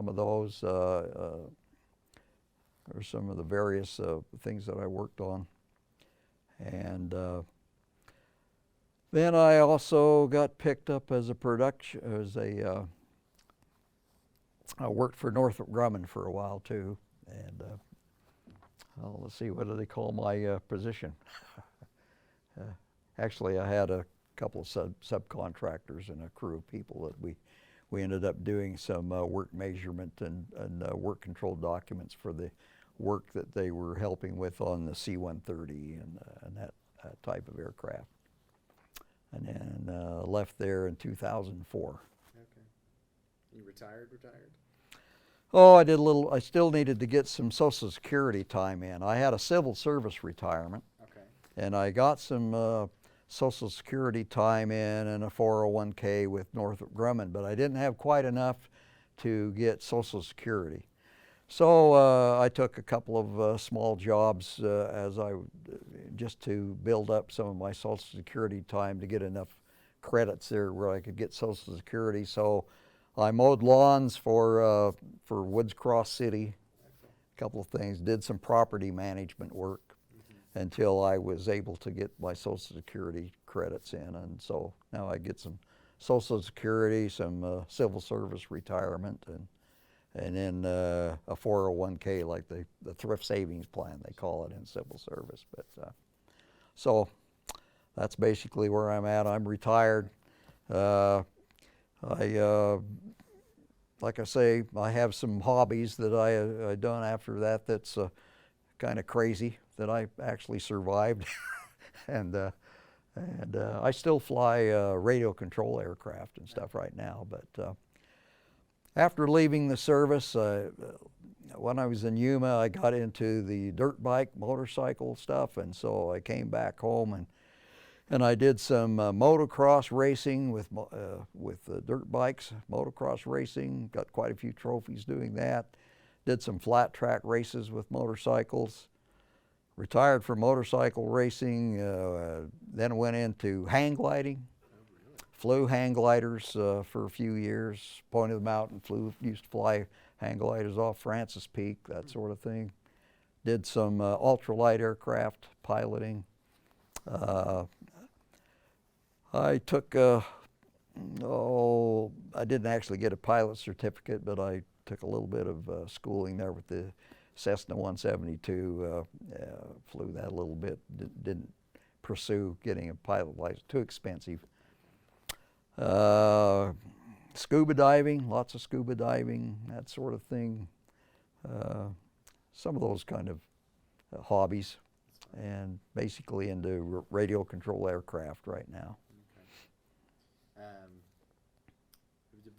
some of those or some of the various things that I worked on. And then I also got picked up as I worked for Northrop Grumman for a while too. And let's see, what do they call my position? Actually, I had a couple of subcontractors and a crew of people that we ended up doing some work measurement and work control documents for the work that they were helping with on the C-130 and that type of aircraft. And then left there in 2004. Okay. You retired? Oh, I did a little. I still needed to get some Social Security time in. I had a civil service retirement. Okay. And I got some Social Security time in and a 401k with Northrop Grumman, but I didn't have quite enough to get Social Security. So I took a couple of small jobs just to build up some of my Social Security time to get enough credits there where I could get Social Security. So I mowed lawns for Woods Cross City, a couple of things, did some property management work until I was able to get my Social Security credits in. And so now I get some Social Security, some civil service retirement, and then a 401k, like the thrift savings plan, they call it in civil service. But so that's basically where I'm at. I'm retired. Like I say, I have some hobbies that I done after that that's kind of crazy that I actually survived. and I still fly radio control aircraft and stuff right now. But after leaving the service, when I was in Yuma, I got into the dirt bike motorcycle stuff, and so I came back home and I did some motocross racing with dirt bikes, motocross racing, got quite a few trophies doing that. Did some flat track races with motorcycles. Retired from motorcycle racing, then went into hang gliding. Flew hang gliders for a few years, pointed them out and used to fly hang gliders off Francis Peak, that sort of thing. Did some ultralight aircraft piloting. I took, I didn't actually get a pilot certificate, but I took a little bit of schooling there with the Cessna 172, flew that a little bit, didn't pursue getting a pilot license, too expensive. Scuba diving, lots of scuba diving, that sort of thing. Some of those kind of hobbies, and basically into radio control aircraft right now. Okay.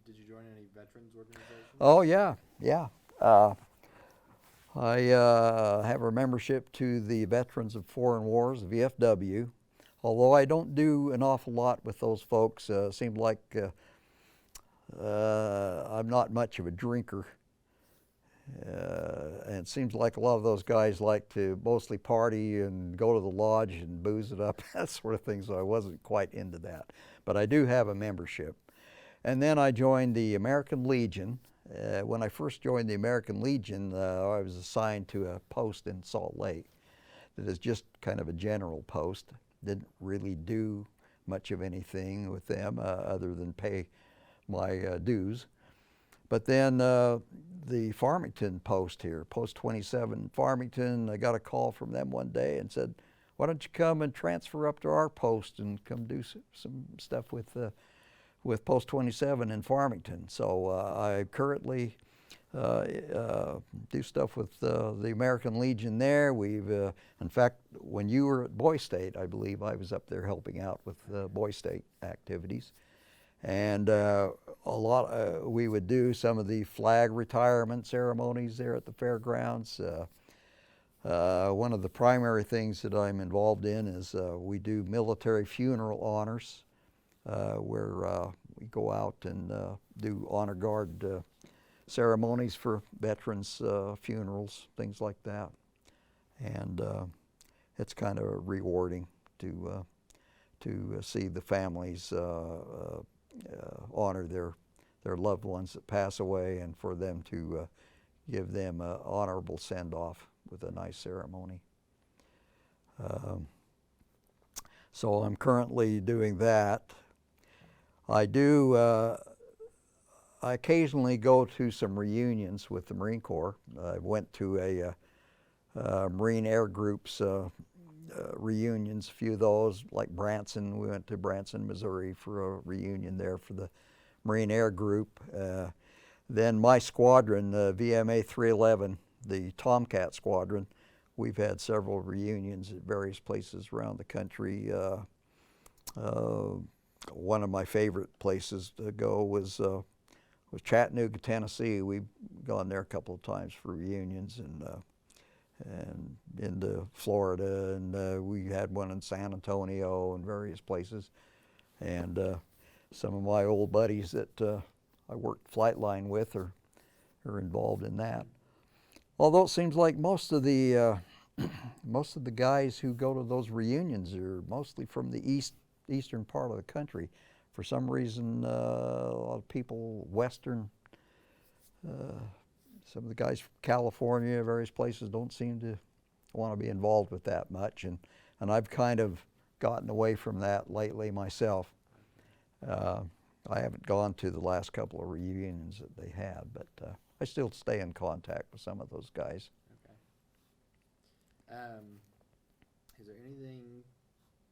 Did you join any veterans organizations? Oh yeah. I have a membership to the Veterans of Foreign Wars, the VFW. Although I don't do an awful lot with those folks, seems like I'm not much of a drinker. And it seems like a lot of those guys like to mostly party and go to the lodge and booze it up, that sort of thing, so I wasn't quite into that. But I do have a membership. And then I joined the American Legion. When I first joined the American Legion, I was assigned to a post in Salt Lake that is just kind of a general post. Didn't really do much of anything with them other than pay my dues. But then the Farmington post here, Post 27 Farmington, I got a call from them one day and said, why don't you come and transfer up to our post and come do some stuff with Post 27 in Farmington. So I currently do stuff with the American Legion there. We've, in fact, when you were at Boy State, I believe I was up there helping out with Boy State activities. And we would do some of the flag retirement ceremonies there at the fairgrounds. One of the primary things that I'm involved in is we do military funeral honors, where we go out and do honor guard ceremonies for veterans' funerals, things like that. And it's kind of rewarding to see the families honor their loved ones that pass away, and for them to give them an honorable send-off with a nice ceremony. So I'm currently doing that. I occasionally go to some reunions with the Marine Corps. I went to a Marine Air Group's reunions, a few of those, like Branson. We went to Branson, Missouri for a reunion there for the Marine Air Group. Then my squadron, VMA 311, the Tomcat Squadron, we've had several reunions at various places around the country. One of my favorite places to go was Chattanooga, Tennessee. We've gone there a couple of times for reunions, and into Florida, and we had one in San Antonio and various places. And some of my old buddies that I worked Flightline with are involved in that. Although it seems like most of the guys who go to those reunions are mostly from the eastern part of the country. For some reason, a lot of people western, some of the guys from California, various places, don't seem to want to be involved with that much, and I've kind of gotten away from that lately myself. I haven't gone to the last couple of reunions that they had, but I still stay in contact with some of those guys. Okay. Is there anything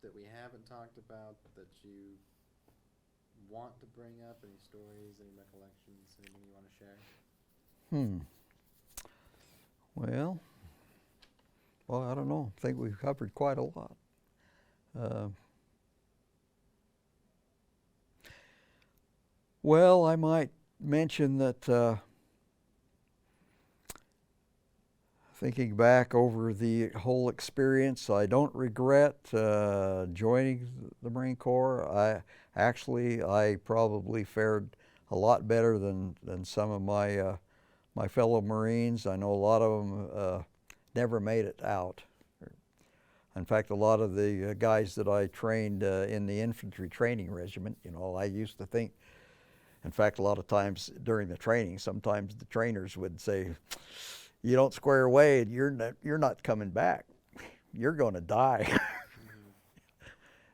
that we haven't talked about that you want to bring up? Any stories, any recollections, anything you want to share? Well, I don't know. I think we've covered quite a lot. Well, I might mention that thinking back over the whole experience, I don't regret joining the Marine Corps. I probably fared a lot better than some of my my fellow Marines. I know a lot of them never made it out. In fact, a lot of the guys that I trained in the infantry training regiment, you know, I used to think, in fact, a lot of times during the training, sometimes the trainers would say, "You don't square away, you're not coming back. You're going to die."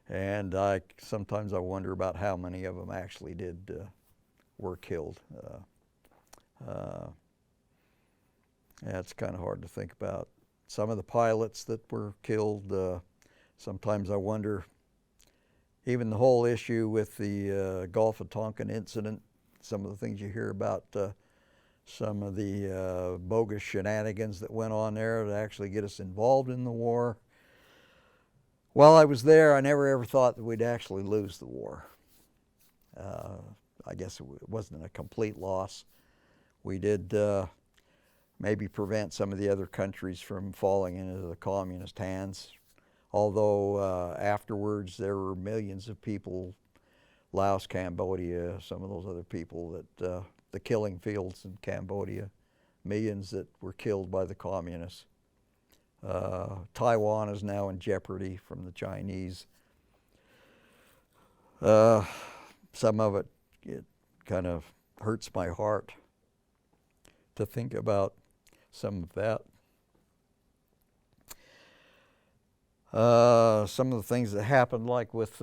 And sometimes I wonder about how many of them actually were killed. Yeah, it's kind of hard to think about. Some of the pilots that were killed, sometimes I wonder, even the whole issue with the Gulf of Tonkin incident, some of the things you hear about, some of the bogus shenanigans that went on there to actually get us involved in the war. While I was there, I never ever thought that we'd actually lose the war. I guess it wasn't a complete loss. We did maybe prevent some of the other countries from falling into the communist hands. Although afterwards there were millions of people, Laos, Cambodia, some of those other people that, the killing fields in Cambodia, millions that were killed by the communists. Taiwan is now in jeopardy from the Chinese. Some of it kind of hurts my heart to think about some of that. Some of the things that happened, like with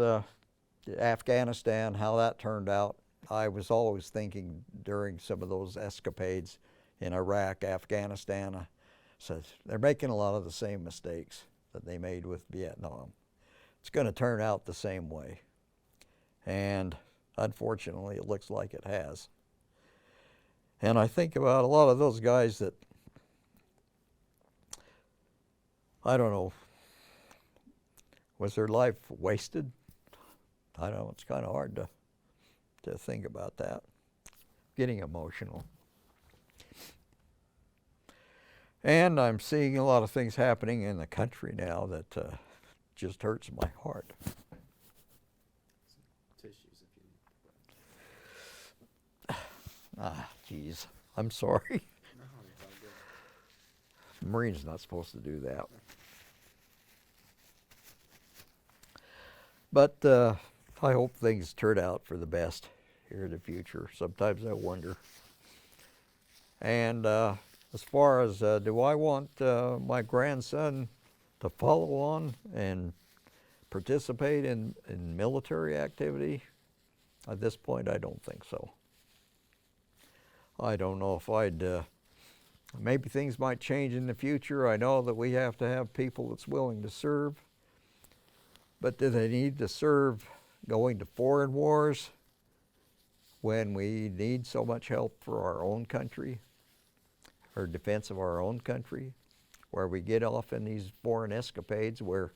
Afghanistan, how that turned out, I was always thinking during some of those escapades in Iraq, Afghanistan, I said, they're making a lot of the same mistakes that they made with Vietnam. It's going to turn out the same way. And unfortunately, it looks like it has. And I think about a lot of those guys that, I don't know, was their life wasted? I don't know, it's kind of hard to think about that. Getting emotional. And I'm seeing a lot of things happening in the country now that just hurts my heart. Tissues if you need. Geez, I'm sorry. No, it's all good. Marine's not supposed to do that. But I hope things turn out for the best here in the future. Sometimes I wonder. And as far as do I want my grandson to follow on and participate in military activity? At this point, I don't think so. I don't know if I'd, maybe things might change in the future. I know that we have to have people that's willing to serve. But do they need to serve going to foreign wars when we need so much help for our own country, or defense of our own country, where we get off in these foreign escapades where